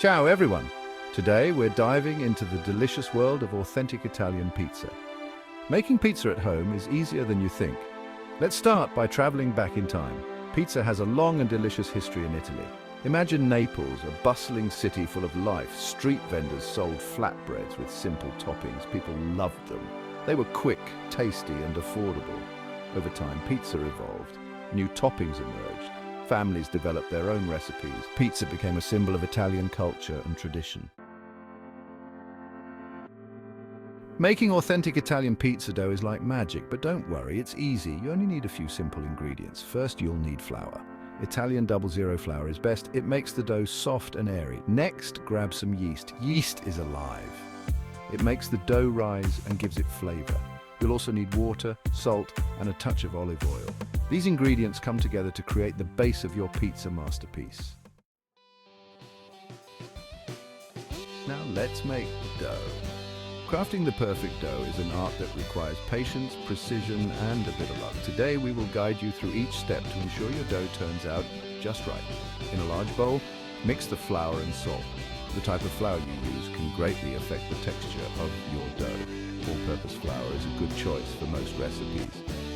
Ciao everyone! Today we're diving into the delicious world of authentic Italian pizza. Making pizza at home is easier than you think. Let's start by traveling back in time. Pizza has a long and delicious history in Italy. Imagine Naples, a bustling city full of life. Street vendors sold flatbreads with simple toppings. People loved them. They were quick, tasty and affordable. Over time, pizza evolved. New toppings emerged. Families developed their own recipes. Pizza became a symbol of Italian culture and tradition. Making authentic Italian pizza dough is like magic, but don't worry, it's easy. You only need a few simple ingredients. First, you'll need flour. Italian 00 flour is best. It makes the dough soft and airy. Next, grab some yeast. Yeast is alive. It makes the dough rise and gives it flavor. You'll also need water, salt, and a touch of olive oil. These ingredients come together to create the base of your pizza masterpiece. Now let's make dough. Crafting the perfect dough is an art that requires patience, precision, and a bit of luck. Today we will guide you through each step to ensure your dough turns out just right. In a large bowl, mix the flour and salt. The type of flour you use can greatly affect the texture of your dough. All-purpose flour is a good choice for most recipes,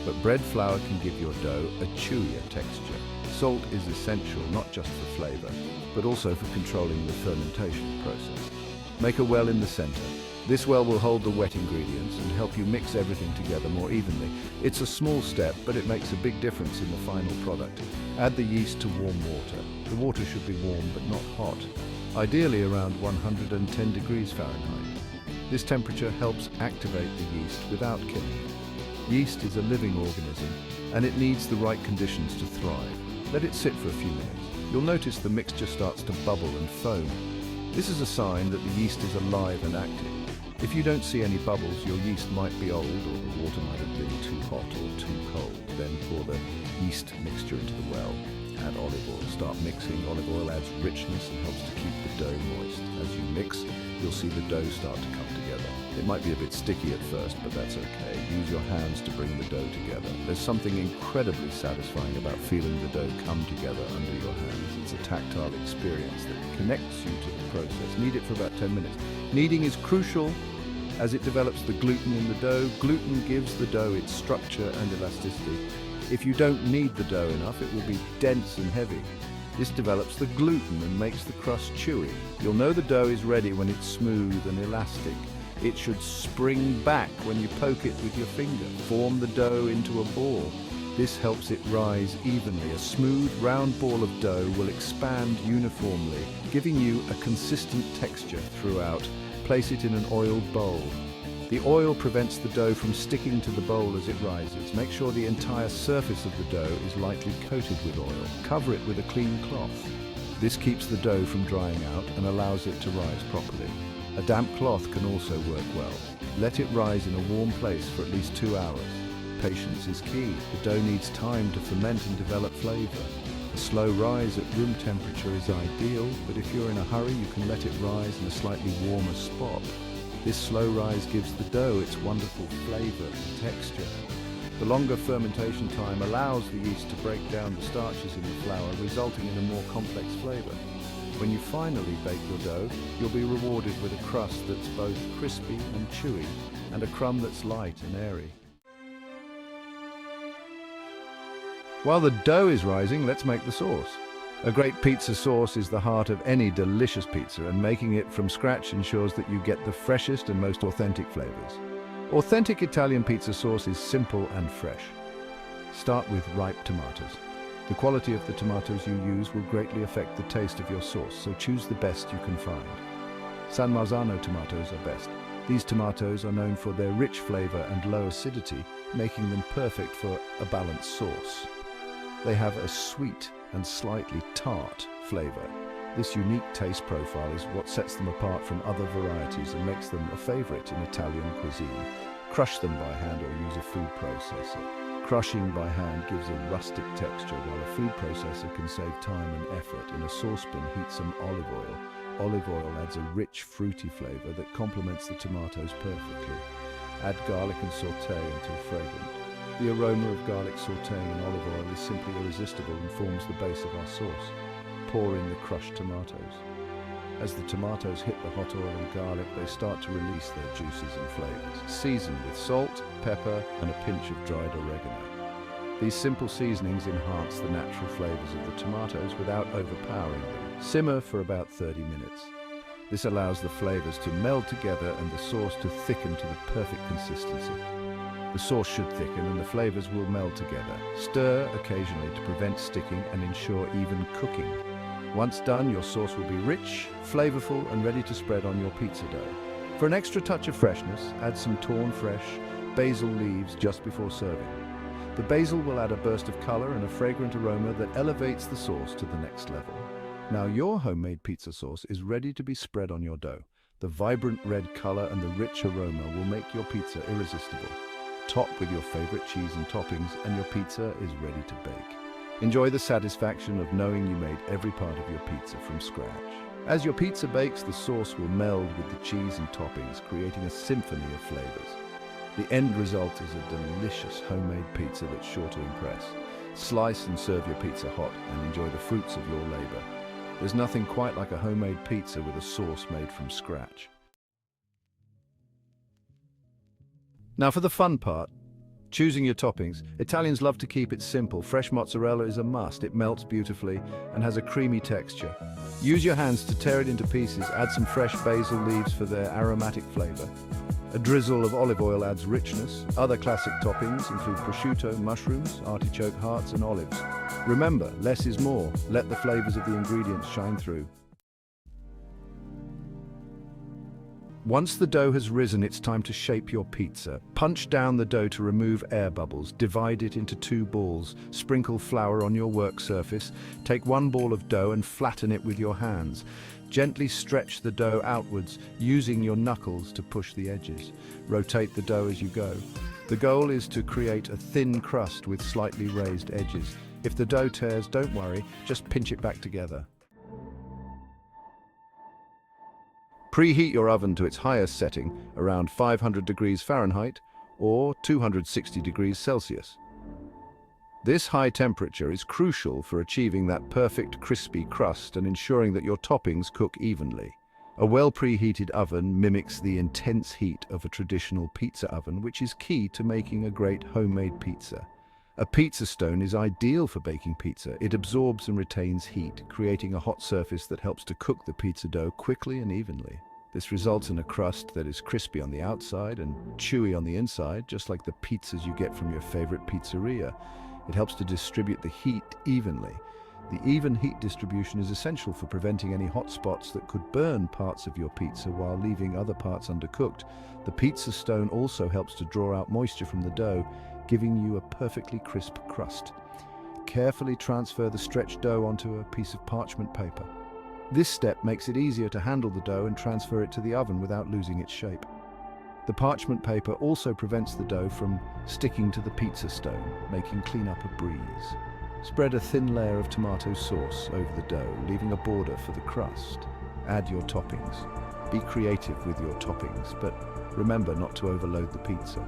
but bread flour can give your dough a chewier texture. Salt is essential not just for flavor, but also for controlling the fermentation process. Make a well in the center. This well will hold the wet ingredients and help you mix everything together more evenly. It's a small step, but it makes a big difference in the final product. Add the yeast to warm water. The water should be warm but not hot, ideally around 110 degrees Fahrenheit. This temperature helps activate the yeast without killing it. Yeast is a living organism, and it needs the right conditions to thrive. Let it sit for a few minutes. You'll notice the mixture starts to bubble and foam. This is a sign that the yeast is alive and active. If you don't see any bubbles, your yeast might be old, or the water might have been too hot or too cold. Then pour the yeast mixture into the well. Add olive oil. Start mixing. Olive oil adds richness and helps to keep the dough moist. As you mix, you'll see the dough start to come together. It might be a bit sticky at first, but that's okay. Use your hands to bring the dough together. There's something incredibly satisfying about feeling the dough come together under your hands. It's a tactile experience that connects you to the process. Knead it for about 10 minutes. Kneading is crucial as it develops the gluten in the dough. Gluten gives the dough its structure and elasticity. If you don't knead the dough enough, it will be dense and heavy. This develops the gluten and makes the crust chewy. You'll know the dough is ready when it's smooth and elastic. It should spring back when you poke it with your finger. Form the dough into a ball. This helps it rise evenly. A smooth, round ball of dough will expand uniformly, giving you a consistent texture throughout. Place it in an oiled bowl. The oil prevents the dough from sticking to the bowl as it rises. Make sure the entire surface of the dough is lightly coated with oil. Cover it with a clean cloth. This keeps the dough from drying out and allows it to rise properly. A damp cloth can also work well. Let it rise in a warm place for at least 2 hours. Patience is key. The dough needs time to ferment and develop flavor. A slow rise at room temperature is ideal, but if you're in a hurry, you can let it rise in a slightly warmer spot. This slow rise gives the dough its wonderful flavor and texture. The longer fermentation time allows the yeast to break down the starches in the flour, resulting in a more complex flavor. When you finally bake your dough, you'll be rewarded with a crust that's both crispy and chewy, and a crumb that's light and airy. While the dough is rising, let's make the sauce. A great pizza sauce is the heart of any delicious pizza, and making it from scratch ensures that you get the freshest and most authentic flavors. Authentic Italian pizza sauce is simple and fresh. Start with ripe tomatoes. The quality of the tomatoes you use will greatly affect the taste of your sauce, so choose the best you can find. San Marzano tomatoes are best. These tomatoes are known for their rich flavor and low acidity, making them perfect for a balanced sauce. They have a sweet and slightly tart flavor. This unique taste profile is what sets them apart from other varieties and makes them a favorite in Italian cuisine. Crush them by hand or use a food processor. Crushing by hand gives a rustic texture, while a food processor can save time and effort. In a saucepan, heat some olive oil. Olive oil adds a rich, fruity flavor that complements the tomatoes perfectly. Add garlic and sauté until fragrant. The aroma of garlic sautéing in olive oil is simply irresistible and forms the base of our sauce. Pour in the crushed tomatoes. As the tomatoes hit the hot oil and garlic, they start to release their juices and flavors. Season with salt, pepper, and a pinch of dried oregano. These simple seasonings enhance the natural flavors of the tomatoes without overpowering them. Simmer for about 30 minutes. This allows the flavors to meld together and the sauce to thicken to the perfect consistency. The sauce should thicken and the flavors will meld together. Stir occasionally to prevent sticking and ensure even cooking. Once done, your sauce will be rich, flavorful, and ready to spread on your pizza dough. For an extra touch of freshness, add some torn fresh basil leaves just before serving. The basil will add a burst of color and a fragrant aroma that elevates the sauce to the next level. Now your homemade pizza sauce is ready to be spread on your dough. The vibrant red color and the rich aroma will make your pizza irresistible. Top with your favorite cheese and toppings and your pizza is ready to bake. Enjoy the satisfaction of knowing you made every part of your pizza from scratch. As your pizza bakes, the sauce will meld with the cheese and toppings, creating a symphony of flavors. The end result is a delicious homemade pizza that's sure to impress. Slice and serve your pizza hot and enjoy the fruits of your labor. There's nothing quite like a homemade pizza with a sauce made from scratch. Now for the fun part, choosing your toppings. Italians love to keep it simple. Fresh mozzarella is a must. It melts beautifully and has a creamy texture. Use your hands to tear it into pieces. Add some fresh basil leaves for their aromatic flavor. A drizzle of olive oil adds richness. Other classic toppings include prosciutto, mushrooms, artichoke hearts, and olives. Remember, less is more. Let the flavors of the ingredients shine through. Once the dough has risen, it's time to shape your pizza. Punch down the dough to remove air bubbles. Divide it into 2 balls. Sprinkle flour on your work surface. Take 1 ball of dough and flatten it with your hands. Gently stretch the dough outwards, using your knuckles to push the edges. Rotate the dough as you go. The goal is to create a thin crust with slightly raised edges. If the dough tears, don't worry, just pinch it back together. Preheat your oven to its highest setting, around 500 degrees Fahrenheit or 260 degrees Celsius. This high temperature is crucial for achieving that perfect crispy crust and ensuring that your toppings cook evenly. A well preheated oven mimics the intense heat of a traditional pizza oven, which is key to making a great homemade pizza. A pizza stone is ideal for baking pizza. It absorbs and retains heat, creating a hot surface that helps to cook the pizza dough quickly and evenly. This results in a crust that is crispy on the outside and chewy on the inside, just like the pizzas you get from your favorite pizzeria. It helps to distribute the heat evenly. The even heat distribution is essential for preventing any hot spots that could burn parts of your pizza while leaving other parts undercooked. The pizza stone also helps to draw out moisture from the dough, giving you a perfectly crisp crust. Carefully transfer the stretched dough onto a piece of parchment paper. This step makes it easier to handle the dough and transfer it to the oven without losing its shape. The parchment paper also prevents the dough from sticking to the pizza stone, making cleanup a breeze. Spread a thin layer of tomato sauce over the dough, leaving a border for the crust. Add your toppings. Be creative with your toppings, but remember not to overload the pizza.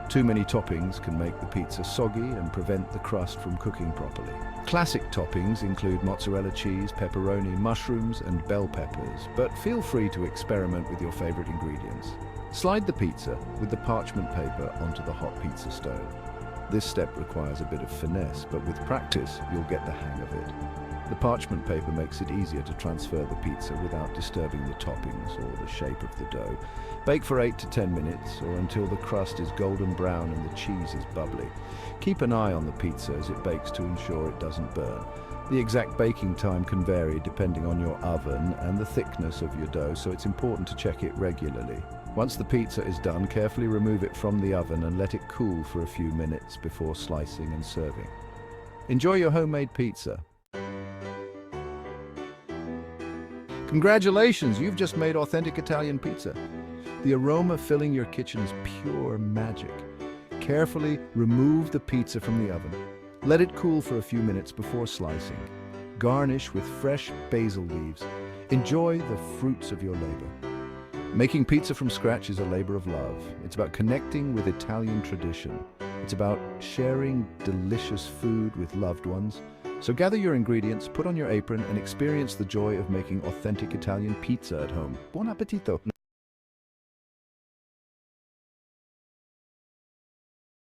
Too many toppings can make the pizza soggy and prevent the crust from cooking properly. Classic toppings include mozzarella cheese, pepperoni, mushrooms, and bell peppers, but feel free to experiment with your favorite ingredients. Slide the pizza with the parchment paper onto the hot pizza stone. This step requires a bit of finesse, but with practice, you'll get the hang of it. The parchment paper makes it easier to transfer the pizza without disturbing the toppings or the shape of the dough. Bake for 8 to 10 minutes or until the crust is golden brown and the cheese is bubbly. Keep an eye on the pizza as it bakes to ensure it doesn't burn. The exact baking time can vary depending on your oven and the thickness of your dough, so it's important to check it regularly. Once the pizza is done, carefully remove it from the oven and let it cool for a few minutes before slicing and serving. Enjoy your homemade pizza. Congratulations, you've just made authentic Italian pizza. The aroma filling your kitchen is pure magic. Carefully remove the pizza from the oven. Let it cool for a few minutes before slicing. Garnish with fresh basil leaves. Enjoy the fruits of your labor. Making pizza from scratch is a labor of love. It's about connecting with Italian tradition. It's about sharing delicious food with loved ones. So gather your ingredients, put on your apron, and experience the joy of making authentic Italian pizza at home. Buon appetito!